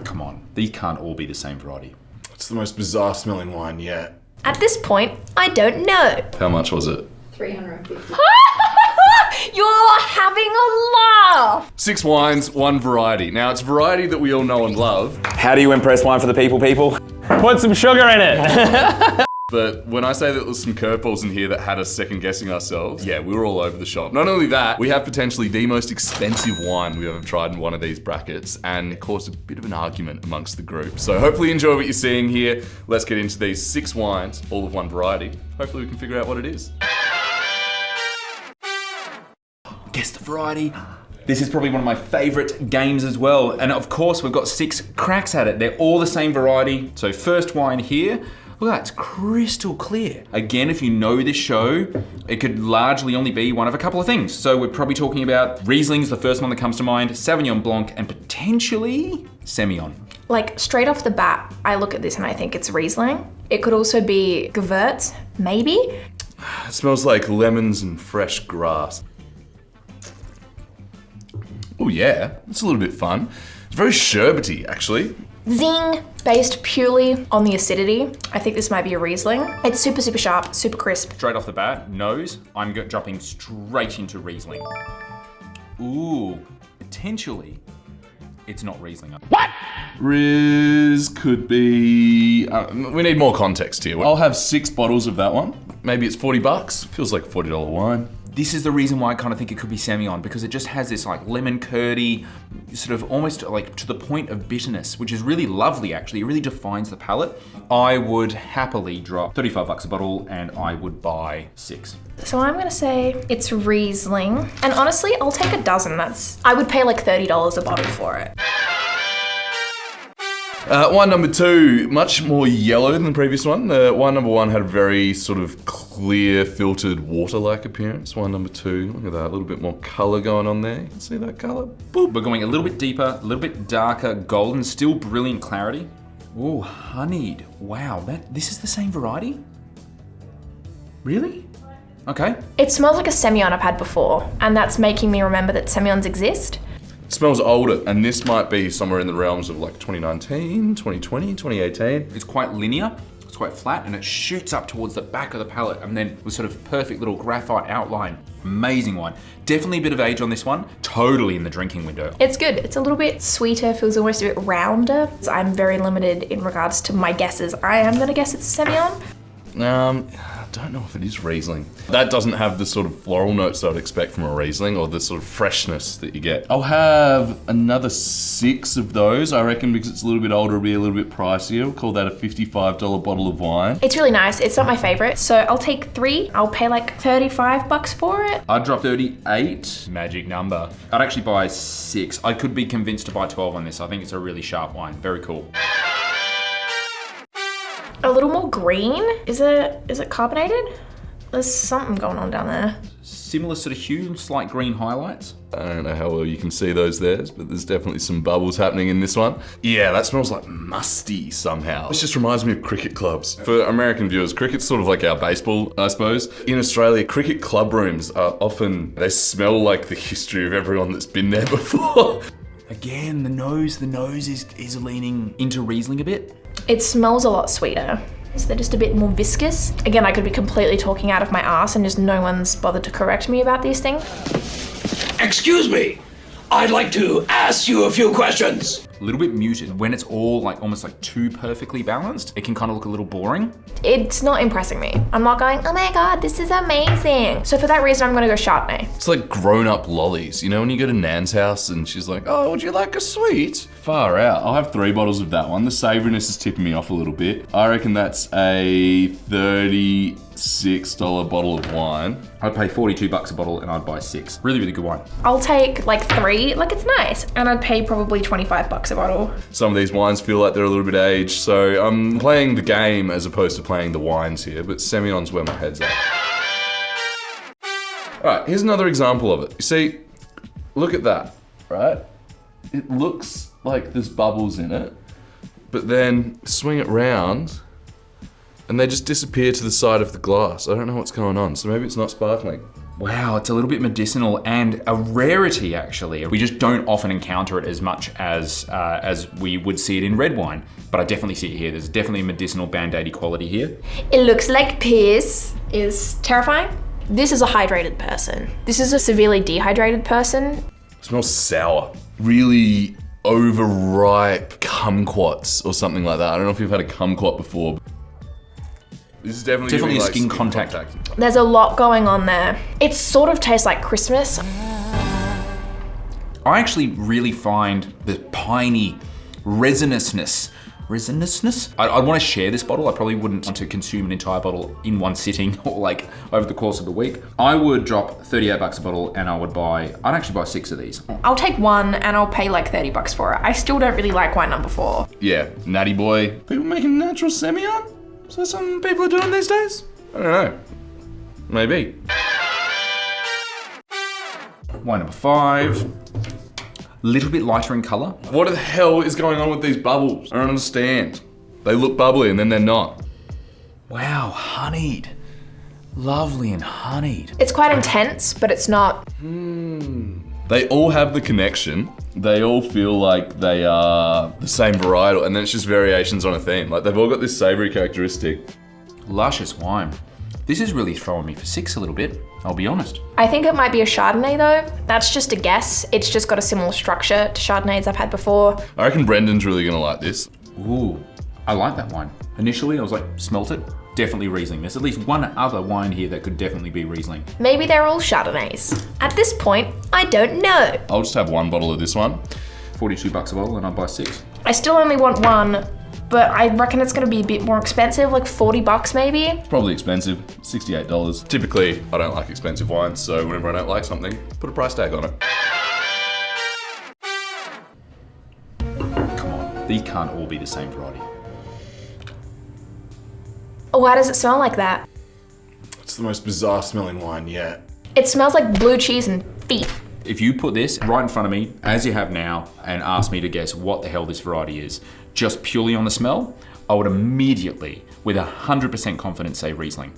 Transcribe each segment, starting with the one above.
Come on, these can't all be the same variety. It's the most bizarre smelling wine yet. At this point, I don't know. How much was it? 350. You're having a laugh. 6 wines, 1 variety. Now, it's variety that we all know and love. How do you impress wine for the people? Put some sugar in it. But when I say that there's some curveballs in here that had us second guessing ourselves, yeah, we were all over the shop. Not only that, we have potentially the most expensive wine we've ever tried in one of these brackets, and it caused a bit of an argument amongst the group. So hopefully you enjoy what you're seeing here. Let's get into these 6 wines, all of one variety. Hopefully we can figure out what it is. Guess the variety. This is probably one of my favorite games as well. And of course, we've got 6 cracks at it. They're all the same variety. So first wine here. Look at that, it's crystal clear. Again, if you know this show, it could largely only be one of a couple of things. So we're probably talking about Riesling's the first one that comes to mind, Sauvignon Blanc, and potentially Semillon. Like straight off the bat, I look at this and I think it's Riesling. It could also be Gewürz, maybe. It smells like lemons and fresh grass. Oh yeah, it's a little bit fun. It's very sherbety, actually. Zing, based purely on the acidity. I think this might be a Riesling. It's super, super sharp, super crisp. Straight off the bat, nose, I'm dropping straight into Riesling. Ooh, potentially, it's not Riesling. What? Riz could be... we need more context here. I'll have 6 bottles of that one. Maybe it's $40. Feels like a $40 wine. This is the reason why I kind of think it could be Semillon, because it just has this like lemon curdy, sort of almost like to the point of bitterness, which is really lovely actually. It really defines the palate. I would happily drop $35 a bottle and I would buy 6. So I'm gonna say it's Riesling. And honestly, I'll take a dozen. I would pay like $30 a bottle for it. Wine number 2, much more yellow than the previous one. Wine number 1 had a very sort of clear, filtered, water-like appearance. Wine number 2, look at that, a little bit more color going on there. You can see that color? Boop. We're going a little bit deeper, a little bit darker, golden, still brilliant clarity. Ooh, honeyed. Wow, this is the same variety? Really? Okay. It smells like a Semillon I've had before, and that's making me remember that Semillons exist. It smells older, and this might be somewhere in the realms of like 2019, 2020, 2018. It's quite linear, it's quite flat, and it shoots up towards the back of the palate, and then with sort of perfect little graphite outline. Amazing wine. Definitely a bit of age on this one. Totally in the drinking window. It's good. It's a little bit sweeter, feels almost a bit rounder. I'm very limited in regards to my guesses. I am gonna guess it's a Semillon. I don't know if it is Riesling. That doesn't have the sort of floral notes that I'd expect from a Riesling, or the sort of freshness that you get. I'll have another 6 of those, I reckon, because it's a little bit older, it'll be a little bit pricier. We'll call that a $55 bottle of wine. It's really nice. It's not my favorite, so I'll take 3. I'll pay like $35 for it. I'd drop 38, magic number. I'd actually buy 6. I could be convinced to buy 12 on this. I think it's a really sharp wine, very cool. A little more green. Is it carbonated? There's something going on down there. Similar sort of hue, slight green highlights. I don't know how well you can see those there, but there's definitely some bubbles happening in this one. Yeah, that smells like musty somehow. This just reminds me of cricket clubs. For American viewers, cricket's sort of like our baseball, I suppose. In Australia, cricket club rooms are often, they smell like the history of everyone that's been there before. Again, the nose is leaning into Riesling a bit. It smells a lot sweeter. Is that just a bit more viscous? Again, I could be completely talking out of my ass and just no one's bothered to correct me about these things. Excuse me, I'd like to ask you a few questions. A little bit muted. When it's all like almost like too perfectly balanced, it can kind of look a little boring. It's not impressing me. I'm not going, oh my God, this is amazing. So for that reason, I'm gonna go Chardonnay. It's like grown-up lollies. You know when you go to Nan's house and she's like, oh, would you like a sweet? Far out. I'll have 3 bottles of that one. The savouriness is tipping me off a little bit. I reckon that's a $36 bottle of wine. I'd pay $42 a bottle and I'd buy 6. Really, really good wine. I'll take like 3, like it's nice. And I'd pay probably $25 a bottle. Some of these wines feel like they're a little bit aged, so I'm playing the game as opposed to playing the wines here, but Semillon's where my head's at. All right, here's another example of it. You see, look at that, right? It looks like there's bubbles in it, but then swing it round and they just disappear to the side of the glass. I don't know what's going on, so maybe it's not sparkling. Wow, it's a little bit medicinal and a rarity actually. We just don't often encounter it as much as we would see it in red wine, but I definitely see it here. There's definitely a medicinal band-aidy quality here. It looks like piss. Is terrifying. This is a hydrated person. This is a severely dehydrated person. It smells sour. Really overripe kumquats or something like that. I don't know if you've had a kumquat before. This is definitely a skin contact. There's a lot going on there. It sort of tastes like Christmas. I actually really find the piney resinousness. I want to share this bottle. I probably wouldn't want to consume an entire bottle in one sitting or like over the course of the week. I would drop $38 a bottle and I'd actually buy 6 of these. I'll take one and I'll pay like $30 for it. I still don't really like wine number 4. Yeah, natty boy. People making natural Semillon? Is that something people are doing these days? I don't know. Maybe. Wine number 5. Little bit lighter in color. What the hell is going on with these bubbles? I don't understand. They look bubbly and then they're not. Wow, honeyed. Lovely and honeyed. It's quite intense, but it's not. They all have the connection. They all feel like they are the same varietal, and then it's just variations on a theme. Like they've all got this savory characteristic. Luscious wine. This is really throwing me for 6 a little bit, I'll be honest. I think it might be a Chardonnay though. That's just a guess. It's just got a similar structure to Chardonnays I've had before. I reckon Brendan's really gonna like this. Ooh, I like that wine. Initially, I was like, smelt it. Definitely Riesling. There's at least one other wine here that could definitely be Riesling. Maybe they're all Chardonnays. At this point, I don't know. I'll just have one bottle of this one. $42 a bottle and I'll buy 6. I still only want one, but I reckon it's gonna be a bit more expensive, like $40 maybe. It's probably expensive, $68. Typically, I don't like expensive wines, so whenever I don't like something, put a price tag on it. Come on, these can't all be the same variety. Why does it smell like that? It's the most bizarre smelling wine yet. It smells like blue cheese and feet. If you put this right in front of me, as you have now, and ask me to guess what the hell this variety is, just purely on the smell, I would immediately, with 100% confidence, say Riesling.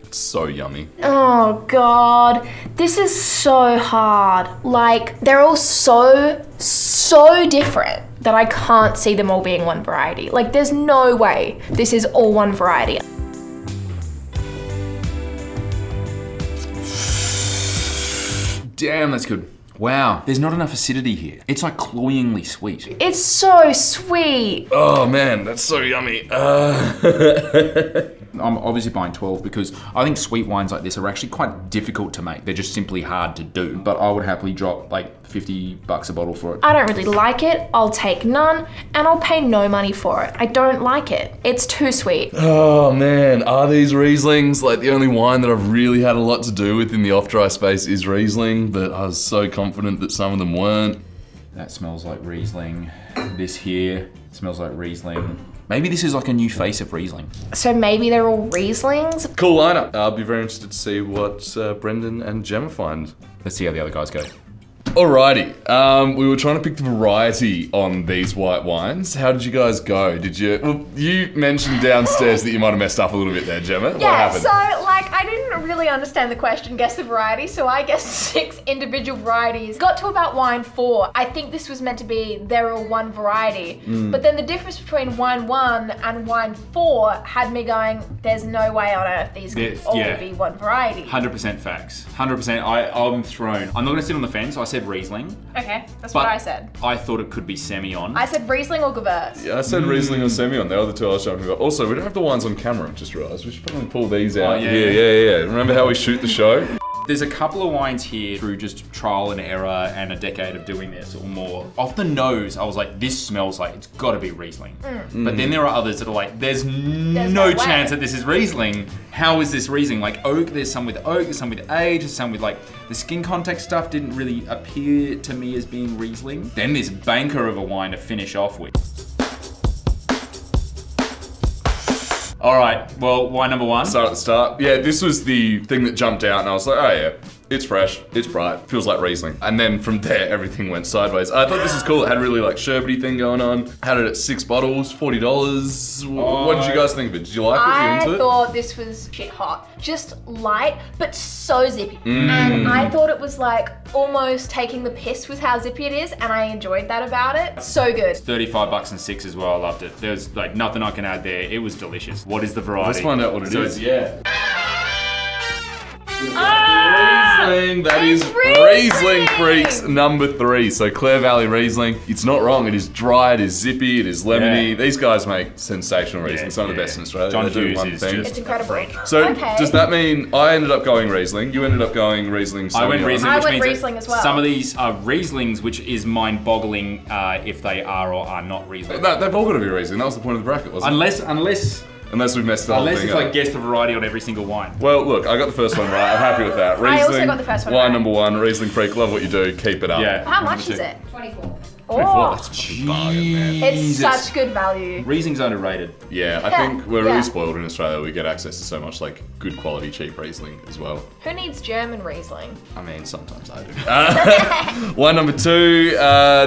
It's so yummy. Oh God, this is so hard. Like, they're all so different that I can't see them all being one variety. Like, there's no way this is all one variety. Damn, that's good. Wow, there's not enough acidity here. It's like cloyingly sweet. It's so sweet. Oh man, that's so yummy. I'm obviously buying 12 because I think sweet wines like this are actually quite difficult to make. They're just simply hard to do. But I would happily drop like $50 a bottle for it. I don't really like it. I'll take none and I'll pay no money for it. I don't like it. It's too sweet. Oh man, are these Rieslings? Like the only wine that I've really had a lot to do with in the off-dry space is Riesling, but I was so confident that some of them weren't. That smells like Riesling. This here smells like Riesling. Maybe this is like a new face of Riesling. So maybe they're all Rieslings? Cool lineup. I'll be very interested to see what Brendan and Gemma find. Let's see how the other guys go. Alrighty, we were trying to pick the variety on these white wines. How did you guys go? Well, you mentioned downstairs that you might have messed up a little bit there, Gemma. What happened? So like I didn't really understand the question, guess the variety, so I guessed 6 individual varieties. Got to about wine 4. I think this was meant to be they're all one variety. But then the difference between wine 1 and wine 4 had me going, there's no way on earth these could all be one variety. 100% facts. 100%. I'm thrown. I'm not gonna sit on the fence. I said Riesling. Okay, that's what I said. I thought it could be Semillon. I said Riesling or Gewurz. Yeah, I said Riesling or Semillon. They were the 2 I was talking about. Also, we don't have the ones on camera, I just realised. We should probably pull these out. Yeah. Remember how we shoot the show? There's a couple of wines here through just trial and error and a decade of doing this or more. Off the nose, I was like, this smells like it's gotta be Riesling. But then there are others that are like, there's no chance that this is Riesling. How is this Riesling? Like oak, there's some with oak, there's some with age, there's some with like, the skin contact stuff didn't really appear to me as being Riesling. Then this banker of a wine to finish off with. All right, well, wine number 1. Start at the start. Yeah, this was the thing that jumped out and I was like, oh yeah, It's fresh, it's bright, feels like Riesling. And then from there, everything went sideways. I thought this was cool. It had a really like sherbety thing going on. Had it at 6 bottles, $40. What did you guys think of it? Did you like it? Were you into I it? thought this was shit hot. Just light, but so zippy. And I thought it was like almost taking the piss with how zippy it is, and I enjoyed that about it. So good. $35 and 6 as well. I loved it. There's like nothing I can add there. It was delicious. What is the variety? Let's find out what it is. Yeah. Riesling. That is Riesling Freaks number 3. So Clare Valley Riesling. It's not wrong. It is dry. It is zippy. It is lemony. Yeah. These guys make sensational Riesling. Some of the best in Australia. John They do Hughes one is thing. just It's incredible. a freak. So Okay. does that mean I ended up going Riesling? You ended up going Riesling. I went Sonnenuhr? Riesling, I which went means Riesling that as well. some of these are Rieslings, which is mind-boggling if they are or are not Riesling. No, they've all got to be Riesling. That was the point of the bracket, wasn't it? Unless Unless we've messed the whole it's thing like up. guess the variety on every single wine. Well, look, I got the first one right. I'm happy with that. Riesling, I also got the first one wine right. number 1, Riesling Freak. Love what you do. Keep it up. Yeah. How much is it? 24. Oh, That's fucking bargain, man. it's Jesus. such good value. Riesling's underrated. Yeah, I think we're really Yeah. spoiled in Australia. We get access to so much like good quality, cheap Riesling as well. Who needs German Riesling? I mean, sometimes I do. Wine number 2.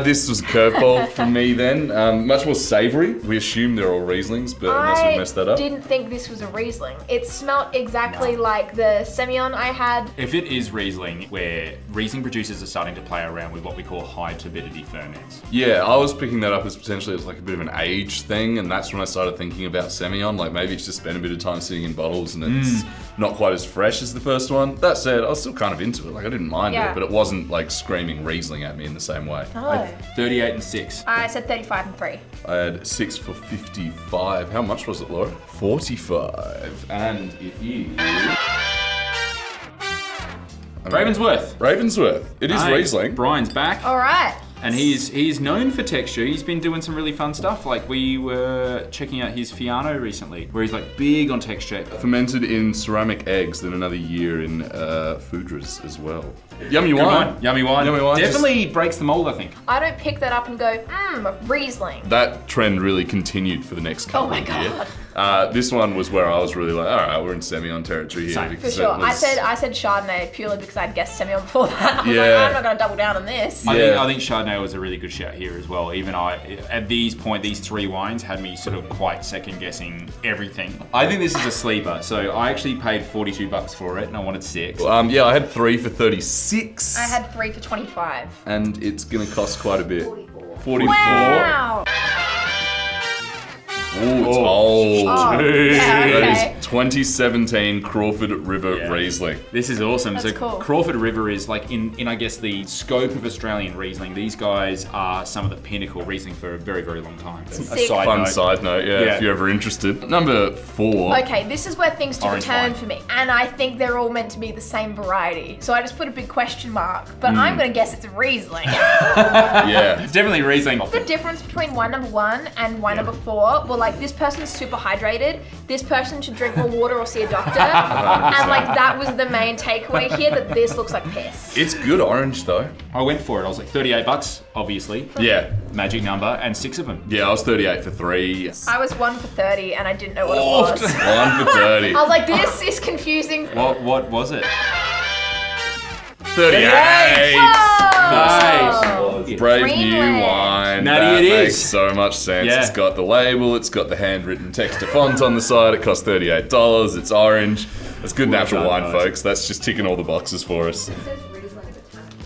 This was a curveball from me then. Much more savoury. We assume they're all Rieslings, but unless we messed that up. didn't think this was a Riesling. It smelled exactly like the Semillon I had. If it is Riesling, where Riesling producers are starting to play around with what we call high turbidity ferments. Yeah, I was picking that up as potentially as like a bit of an age thing, and that's when I started thinking about Semillon. Like maybe it's just spent a bit of time sitting in bottles and it's not quite as fresh as the first one. That said, I was still kind of into it. Like I didn't mind Yeah. it, but it wasn't like screaming Riesling at me in the same way. Oh. 38 and 6. I said 35 and 3. I had 6 for 55. How much was it, Laura? 45. And it is... Ravensworth. Ravensworth. It is Hey, Riesling. Brian's back. All right. And he's known for texture. He's been doing some really fun stuff. Like we were checking out his Fiano recently, where he's like big on texture. Fermented in ceramic eggs, then another year in Foudres as well. Yummy Good wine. Yummy wine. Yummy wine. Definitely breaks the mold, I think. I don't pick that up and go, Riesling. That trend really continued for the next couple Oh my of God. years. This one was where I was really like, all right, we're in Semillon territory here. Same. For because sure. it was- I said Chardonnay purely because I'd guessed Semillon before that. I was Yeah. like, I'm not going to double down on this. Yeah. I think Chardonnay was a really good shout here as well. Even at these 3 wines had me sort of quite second guessing everything. I think this is a sleeper. So I actually paid $42 for it and I wanted 6. Yeah, I had 3 for 36. I had 3 for 25. And it's gonna cost quite a bit. 44. Wow. Ooh, it's old. Oh, Dude. yeah, That okay. is 2017 Crawford River Yeah. Riesling. This is awesome. That's So cool. Crawford River is like in I guess the scope of Australian Riesling. These guys are some of the pinnacle Riesling for a very, very long time. A Sick. Fun note. side note, yeah, Yeah. if you're ever interested. Number 4. Okay, this is where things took a Orange turn wine. for me. And I think they're all meant to be the same variety. So I just put a big question mark. But I'm going to guess it's a Riesling. Yeah. It's definitely Riesling. The difference between wine number 1 and wine number 4, well, like this person's super hydrated. This person should drink more water or see a doctor. And like that was the main takeaway here, that this looks like piss. It's good orange though. I went for it. I was like $38, obviously. Yeah. Magic number, and 6 of them. Yeah, I was 38 for 3. I was 1 for 30 and I didn't know what Oh. it was. 1 for 30. I was like, this is confusing. What was it? 38. Whoa! Brave new Dreamland. wine. Natty That it makes is. so much sense. Yeah. It's got the label, it's got the handwritten text to font on the side. It costs $38. It's orange. It's good natural done, wine, guys. folks. That's just ticking all the boxes for us. It says Riesling Botanical.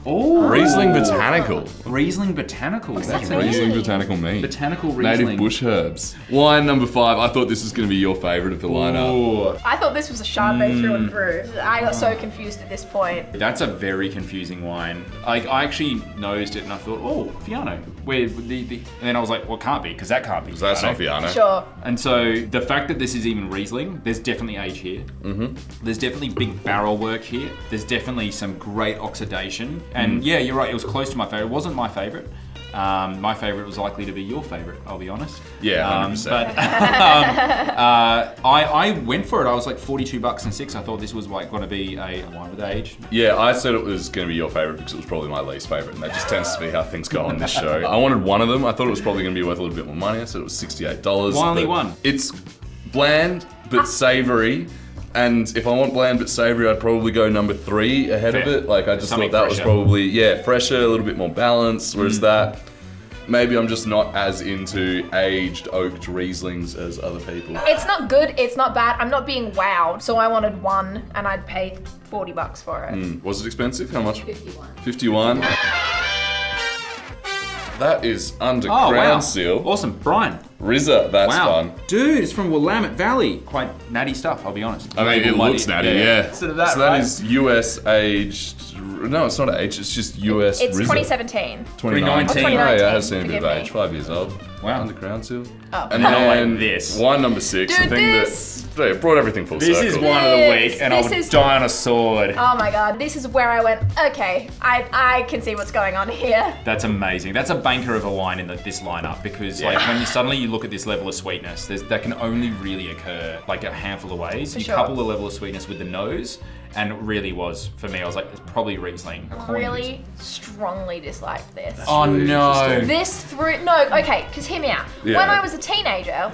Oh, Riesling Botanical. Riesling Botanical. That's mean? Riesling Botanical mean. Botanical Riesling. Native bush herbs. Wine number 5. I thought this was going to be your favourite of the lineup. Ooh. I thought this was a Chardonnay through and through. I got so confused at this point. That's a very confusing wine. I actually nosed it and I thought, oh, Fiano. Where and then I was like, well, it can't be, because that can't be. That's not Fiano. Sure. And so the fact that this is even Riesling, there's definitely age here. There's definitely big barrel work here. There's definitely some great oxidation. And yeah, you're right, it was close to my favorite. It wasn't my favorite. My favorite was likely to be your favorite, I'll be honest. Yeah, 100%. But I went for it. I was like $42 and 6. I thought this was like going to be a wine with age. Yeah, I said it was going to be your favourite because it was probably my least favourite, and that just tends to be how things go on this show. I wanted one of them. I thought it was probably going to be worth a little bit more money. I said it was $68. Why only but one? It's bland but savoury, And if I want bland but savory, I'd probably go number 3 ahead of Fair. it. Like, I just Something thought that was fresher. probably, fresher, a little bit more balanced. Whereas that, maybe I'm just not as into aged oaked Rieslings as other people. It's not good, it's not bad. I'm not being wowed. So I wanted one and I'd pay $40 for it. Was it expensive? How much? 51. 51. That is under Oh, crown wow. seal. Awesome. Brian. Rizza, that's fun. Dude, it's from Willamette Valley. Quite natty stuff, I'll be honest. I mean, it looks natty, yeah. Sort of that, so that right? is US aged. No, it's not aged. It's just US It's Rizza. 2017. 2019. Oh, yeah, it 2019, has seen a bit of forgive me. age. 5 years old. Wow. Under crown seal. Oh. And Not then like this. wine number 6. Dude, the thing this- that brought everything full This circle. is one of the This- week, and I this would is- die on a sword. Oh my god, this is where I went, okay, I can see what's going on here. That's amazing. That's a banker of a wine in this lineup because like when you look at this level of sweetness, that can only really occur like a handful of ways. You sure. couple the level of sweetness with the nose, and it really was for me. I was like, it's probably Riesling. Really strongly disliked this. Oh no. This okay, because hear me out. Yeah. When I was a teenager,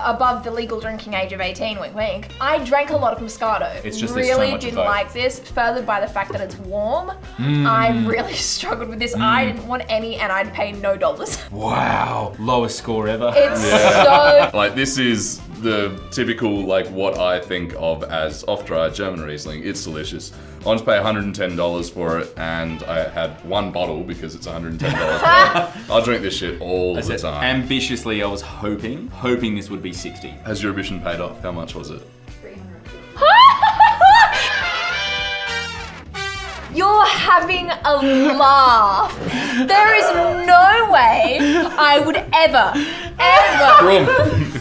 above the legal drinking age of 18, wink wink, I drank a lot of Moscato. It's just there's so really much of didn't both. like this, furthered by the fact that it's warm. I really struggled with this. I didn't want any, and I'd pay no dollars. Wow. Lowest score ever. It's so Like, this is the typical, like, what I think of as off-dry German Riesling. It's delicious. I want to pay $110 for it, and I had one bottle because it's $110. But I'll drink this shit all the time. Ambitiously, I was hoping this would be 60. Has your ambition paid off? How much was it? You're having a laugh. There is no way I would ever. Prum.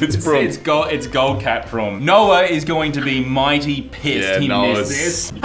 It's Prum. It's gold cat Prum. Noah is going to be mighty pissed Yeah, he Noah's- missed this.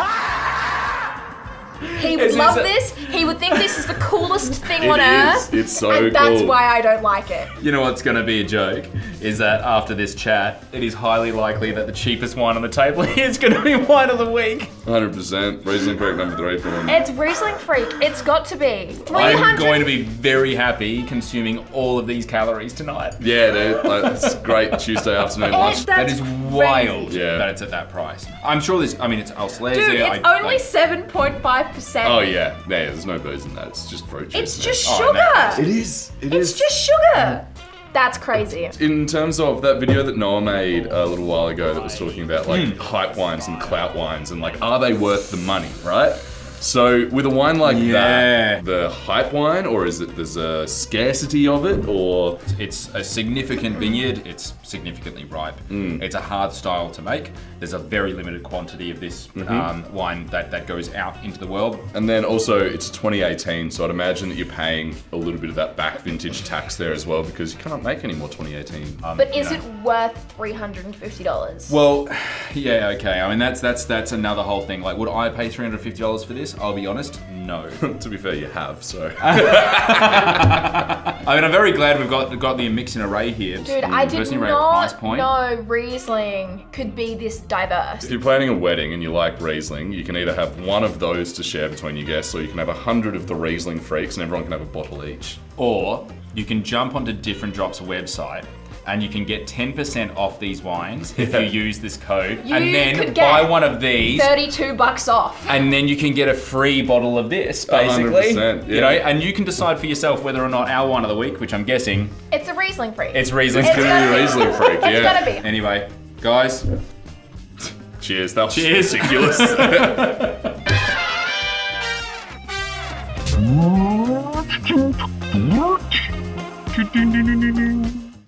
He would Is love this this. He would think this is the coolest thing It on is. earth. It's so and that's cool. why I don't like it. You know what's going to be a joke? Is that after this chat, it is highly likely that the cheapest wine on the table is going to be wine of the week. 100%. Rieslingfreak number 3 for one. It's Rieslingfreak. It's got to be. 300. I'm going to be very happy consuming all of these calories tonight. Yeah, dude. Like, it's a great Tuesday afternoon lunch. That is wild Yeah. that it's at that price. I'm sure it's Auslese. Dude, it's only 7.5%. Oh, yeah. Yeah, there's no booze in that. It's just fruit juice. It's in just Oh, sugar. no. It is. It It's is. just sugar. That's crazy. In terms of that video that Noah made a little while ago that was talking about like hype wines and clout wines and like, are they worth the money, right? So with a wine like that, the hype wine, or is it there's a scarcity of it, or It's a significant vineyard. It's significantly ripe. It's a hard style to make. There's a very limited quantity of this wine that goes out into the world. and then also it's 2018, so I'd imagine that you're paying a little bit of that back vintage tax there as well because you can't make any more 2018. But is it worth $350? Well, yeah, okay. I mean, that's another whole thing. Like, would I pay $350 for this? I'll be honest, no. To be fair, you have, so. I mean, I'm very glad we've got the mixing array here. Dude, I did Personally, we're at a price not point. know Riesling could be this diverse. If you're planning a wedding and you like Riesling, you can either have one of those to share between your guests, or you can have 100 of the Riesling freaks and everyone can have a bottle each. Or you can jump onto Different Drops website and you can get 10% off these wines if you use this code. You and then could get buy one of these. $32 off. And then you can get a free bottle of this, basically. 100%, You yeah. know, and you can decide for yourself whether or not our wine of the week, which I'm guessing, It's a Rieslingfreak. it's Riesling. It's gonna gotta be Rieslingfreak, It's yeah. gotta be. Anyway, guys, Cheers, that was Cheers. ridiculous.